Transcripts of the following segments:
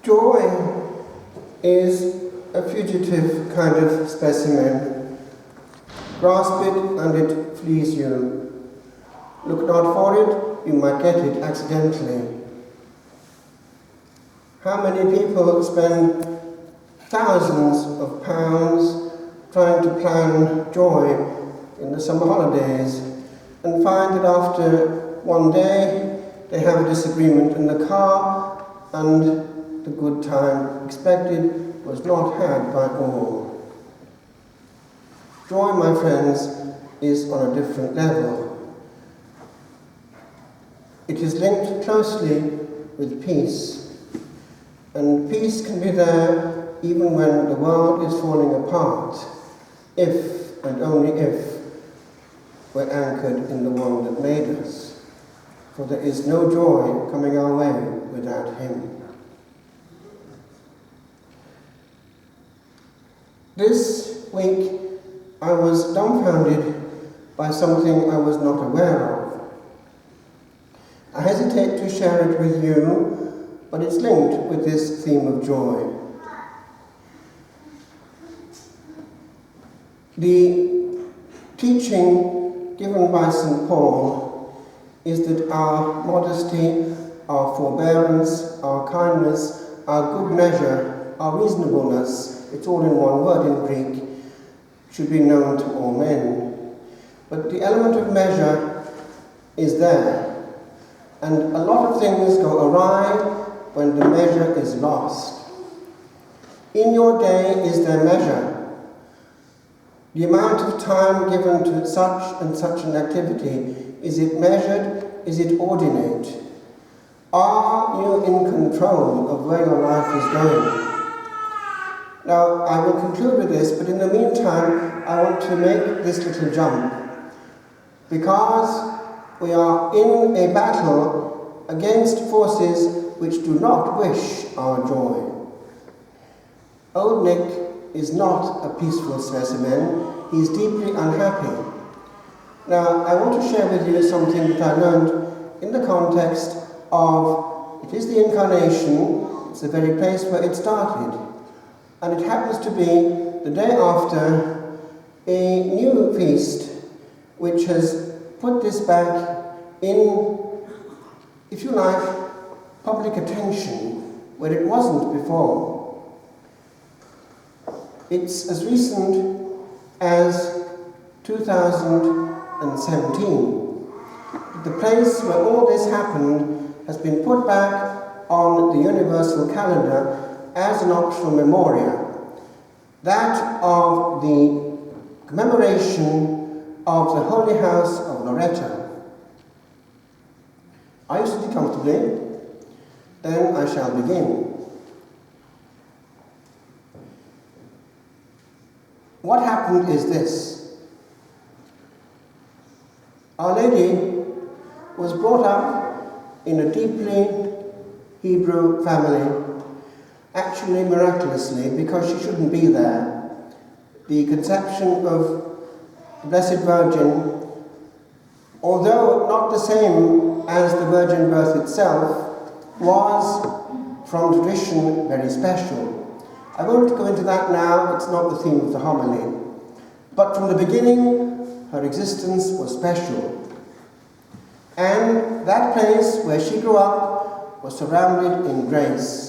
Joy is a fugitive kind of specimen. Grasp it and it flees you. Look not for it, you might get it accidentally. How many people spend thousands of pounds trying to plan joy in the summer holidays and find that after one day they have a disagreement in the car and the good time expected was not had by all. Joy, my friends, is on a different level. It is linked closely with peace, and peace can be there even when the world is falling apart, if and only if we're anchored in the one that made us, for there is no joy coming our way without him. This week I was dumbfounded by something I was not aware of. I hesitate to share it with you, but it's linked with this theme of joy. The teaching given by St. Paul is that our modesty, our forbearance, our kindness, our good measure, our reasonableness, it's all in one word in Greek, should be known to all men. But the element of measure is there, and a lot of things go awry when the measure is lost. In your day is there measure? The amount of time given to such and such an activity, is it measured? Is it ordinate? Are you in control of where your life is going? Now, I will conclude with this, but in the meantime, I want to make this little jump. Because we are in a battle against forces which do not wish our joy. Old Nick is not a peaceful specimen. He's deeply unhappy. Now, I want to share with you something that I learned in the context of, it is the Incarnation, it's the very place where it started. And it happens to be the day after a new feast which has put this back in, if you like, public attention where it wasn't before. It's as recent as 2017. The place where all this happened has been put back on the universal calendar as an optional memoria, that of the commemoration of the Holy House of Loreto. Are you sitting comfortably? Then I shall begin. What happened is this. Our Lady was brought up in a deeply Hebrew family, actually miraculously, because she shouldn't be there. The conception of the Blessed Virgin, although not the same as the virgin birth itself, was from tradition very special. I won't go into that now, it's not the theme of the homily. But from the beginning, her existence was special. And that place where she grew up was surrounded in grace.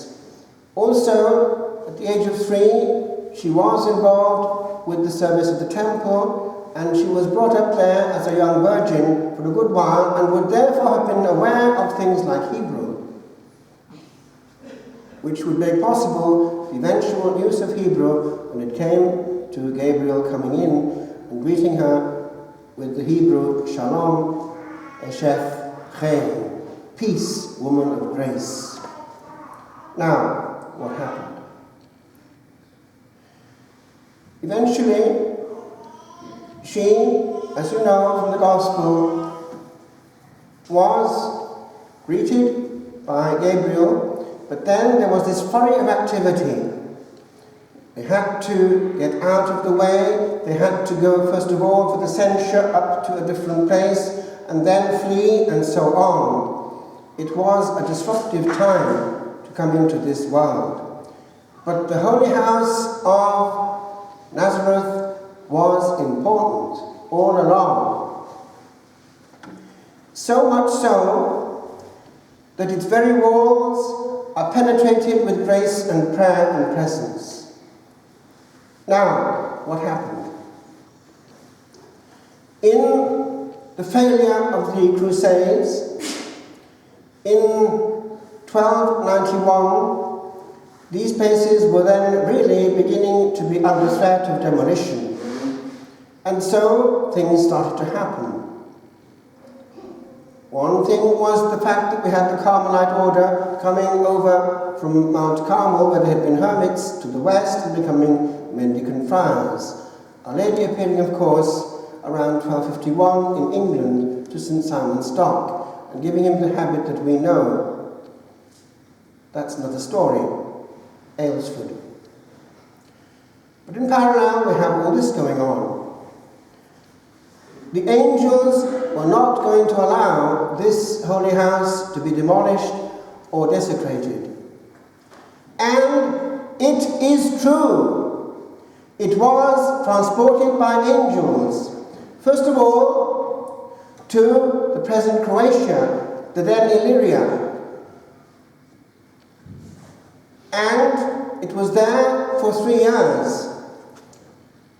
Also, at the age of 3, she was involved with the service of the temple, and she was brought up there as a young virgin for a good while, and would therefore have been aware of things like Hebrew, which would make possible the eventual use of Hebrew when it came to Gabriel coming in and greeting her with the Hebrew Shalom, Eshef Chen, peace, woman of grace. Now, what happened? Eventually, she, as you know from the Gospel, was greeted by Gabriel, but then there was this flurry of activity. They had to get out of the way, they had to go first of all for the censure up to a different place, and then flee, and so on. It was a disruptive time to come into this world. But the Holy House of Nazareth was important all along. So much so that its very walls are penetrated with grace and prayer and presence. Now, what happened? In the failure of the Crusades, in 1291, these places were then really beginning to be under threat of demolition. And so things started to happen. One thing was the fact that we had the Carmelite order coming over from Mount Carmel, where they had been hermits, to the west and becoming mendicant friars. Our Lady appearing, of course, around 1251 in England to St. Simon Stock and giving him the habit that we know. That's another story, Aylesford. But in parallel, we have all this going on. The angels were not going to allow this holy house to be demolished or desecrated. And it is true. It was transported by angels. First of all, to the present Croatia, the then Illyria. And it was there for 3 years.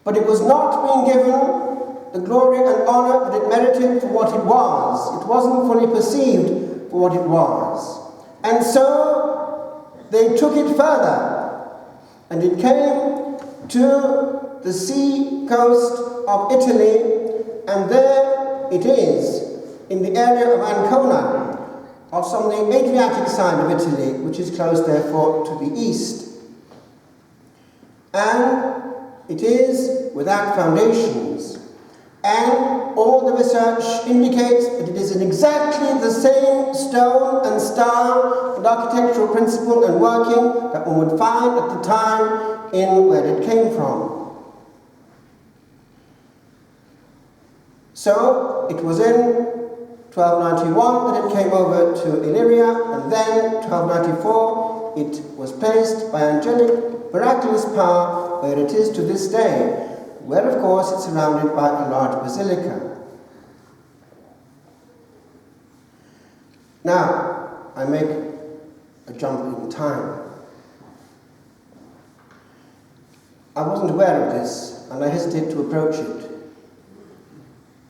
But it was not being given the glory and honor that it merited for what it was. It wasn't fully perceived for what it was. And so they took it further. And it came to the sea coast of Italy, and there it is, in the area of Ancona, on the Adriatic side of Italy, which is close, therefore, to the east. And it is without foundations. And all the research indicates that it is in exactly the same stone and style and architectural principle and working that one would find at the time in where it came from. So it was in 1291 that it came over to Illyria, and then 1294 it was placed by angelic miraculous power where it is to this day, where of course it's surrounded by a large basilica. Now, I make a jump in time. I wasn't aware of this, and I hesitate to approach it.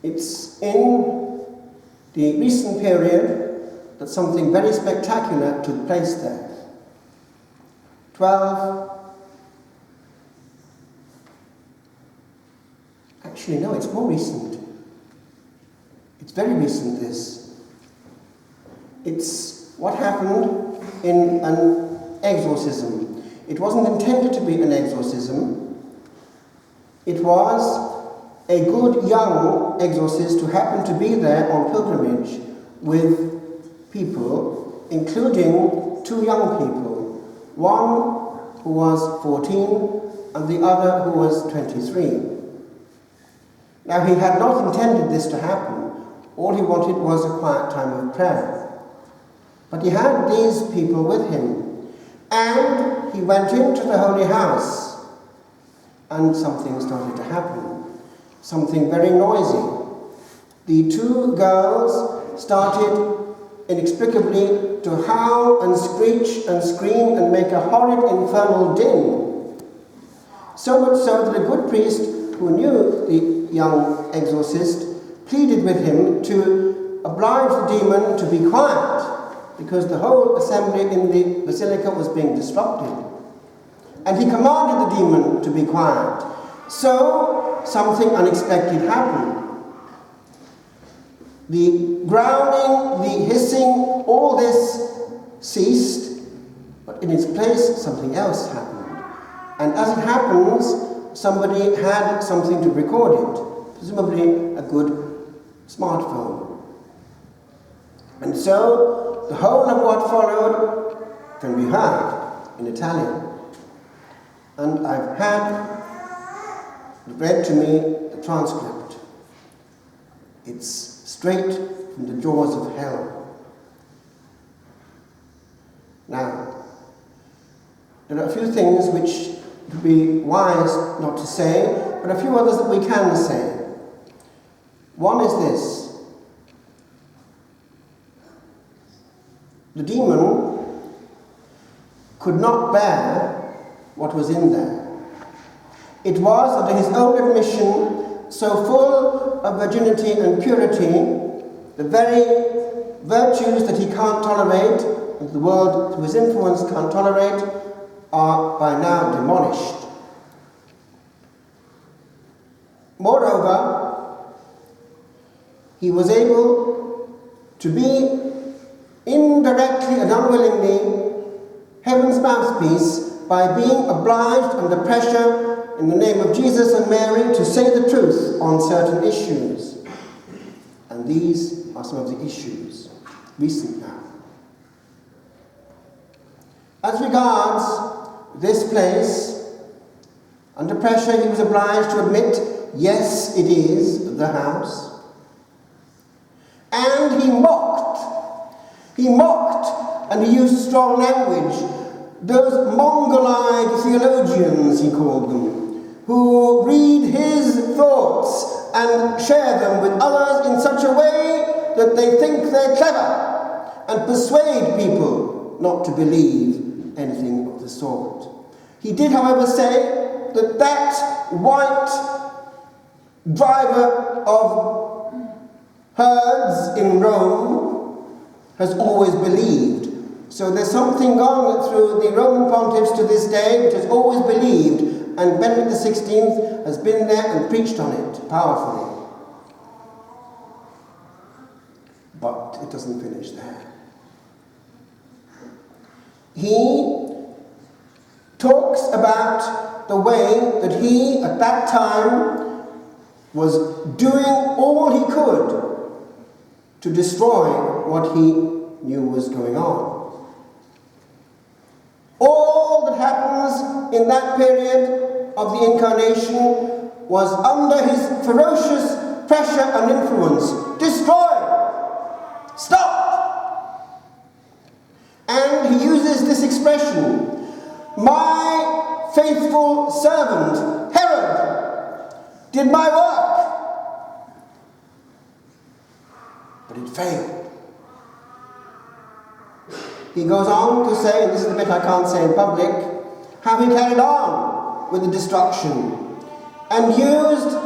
It's in the recent period that something very spectacular took place there. Actually, no, it's more recent. It's very recent, this. It's what happened in an exorcism. It wasn't intended to be an exorcism. It was a good young exorcist who happened to be there on pilgrimage with people, including 2 young people. One who was 14 and the other who was 23. Now, he had not intended this to happen. All he wanted was a quiet time of prayer. But he had these people with him. And he went into the holy house. And something started to happen. Something very noisy. The 2 girls started inexplicably to howl and screech and scream and make a horrid infernal din. So much so that a good priest who knew the young exorcist pleaded with him to oblige the demon to be quiet, because the whole assembly in the basilica was being disrupted. And he commanded the demon to be quiet. So something unexpected happened. The growling, the hissing, all this ceased, but in its place something else happened. And as it happens, somebody had something to record it, presumably a good smartphone. And so the whole of what followed can be heard in Italian. And I've had read to me the transcript. It's straight from the jaws of hell. Now, There are a few things which it would be wise not to say, but a few others that we can say. One is this. The demon could not bear what was in there. It was, under his own admission, so full of virginity and purity, the very virtues that he can't tolerate, that the world through his influence can't tolerate, are by now demolished. Moreover, he was able to be indirectly and unwillingly heaven's mouthpiece by being obliged under pressure in the name of Jesus and Mary to say the truth on certain issues. And these are some of the issues, recent now. As regards this place, under pressure he was obliged to admit, yes, it is the house. And he mocked and he used strong language. Those Mongolized theologians, he called them, who read his thoughts and share them with others in such a way that they think they're clever and persuade people not to believe anything of the sort. He did, however, say that that white driver of herds in Rome has always believed. So there's something gone through the Roman pontiffs to this day which has always believed, and Benedict XVI has been there and preached on it powerfully. But it doesn't finish there. He talks about the way that he, at that time, was doing all he could to destroy what he knew was going on. All that happens in that period of the Incarnation was under his ferocious pressure and influence. Destroy! Stop! And he uses this expression, my faithful servant, Herod, did my work, but it failed. He goes on to say, and this is the bit I can't say in public, how he carried on with the destruction and used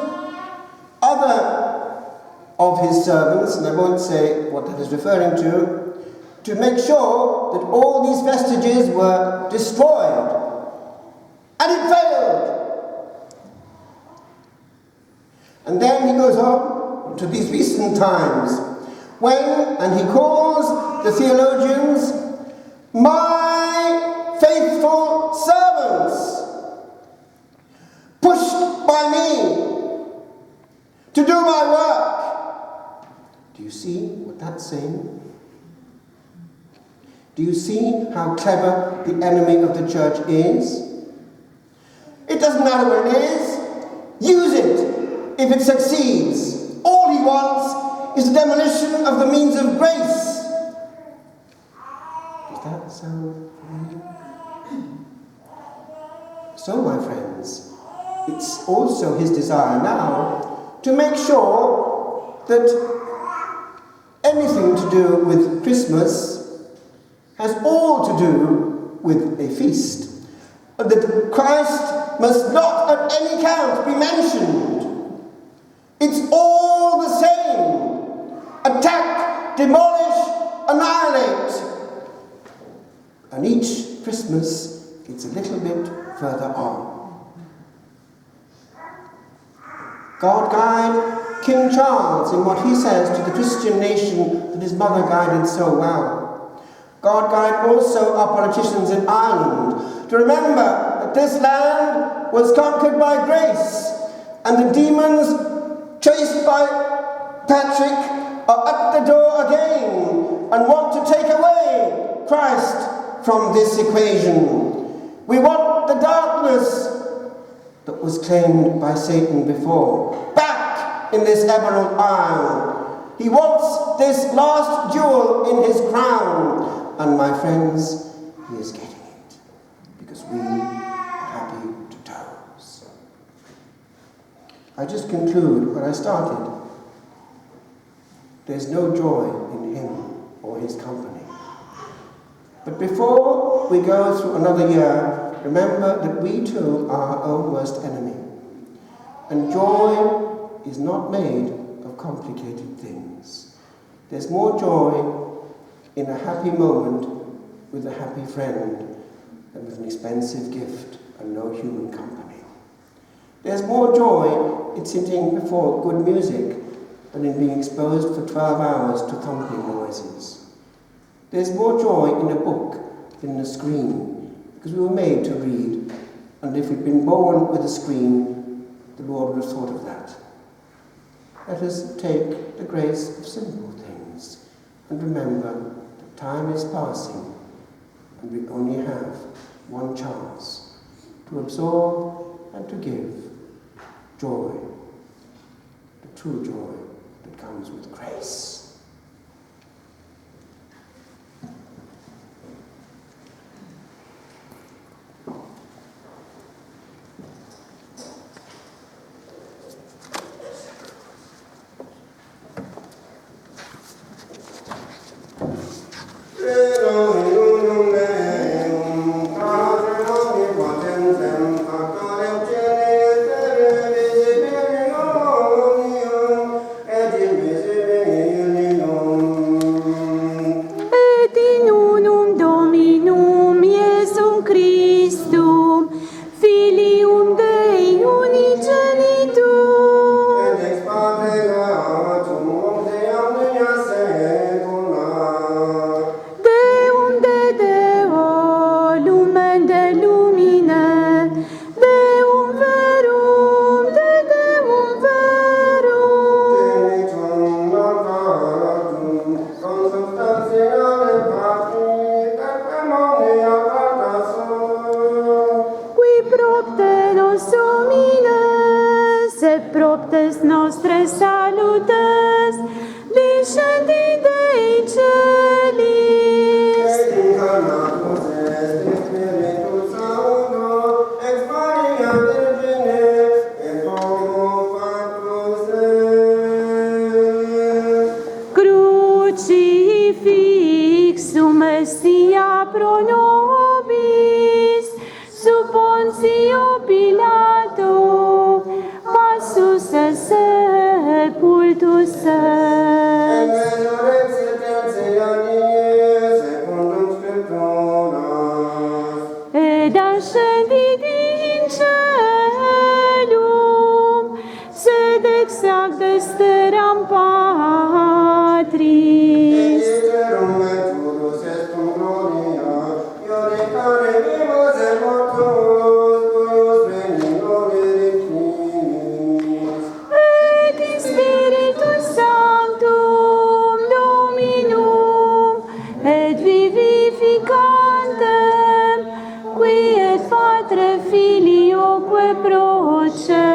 other of his servants, and I won't say what that is referring to make sure that all these vestiges were destroyed. And it failed. And then he goes on to these recent times when, and he calls the theologians, my faithful servants, pushed by me to do my work. Do you see what that's saying? Do you see how clever the enemy of the church is? It doesn't matter what it is. Use it if it succeeds. All he wants is the demolition of the means of grace. Does that sound familiar? So, my friends, it's also his desire now to make sure that anything to do with Christmas has all to do with a feast. That Christ must not at any count be mentioned. It's all the same. Attack, demolish, annihilate. And each Christmas, it's a little bit further on. God guide King Charles in what he says to the Christian nation that his mother guided so well. God guide also our politicians in Ireland to remember that this land was conquered by grace, and the demons chased by Patrick are at the door again and want to take away Christ from this equation. We want the darkness that was claimed by Satan before back in this emerald isle. He wants this last jewel in his crown. And my friends, he is getting it. because we are happy to toes. I just conclude where I started. There's no joy in him or his company. But before we go through another year, remember that we too are our own worst enemy. And joy is not made of complicated things. There's more joy in a happy moment with a happy friend than with an expensive gift and no human company. There's more joy in sitting before good music than in being exposed for 12 hours to thumping noises. There's more joy in a book than in a screen, because we were made to read, and if we'd been born with a screen, the Lord would have thought of that. Let us take the grace of simple things and remember that time is passing and we only have one chance to absorb and to give joy, the true joy that comes with grace. Patre Filio que proce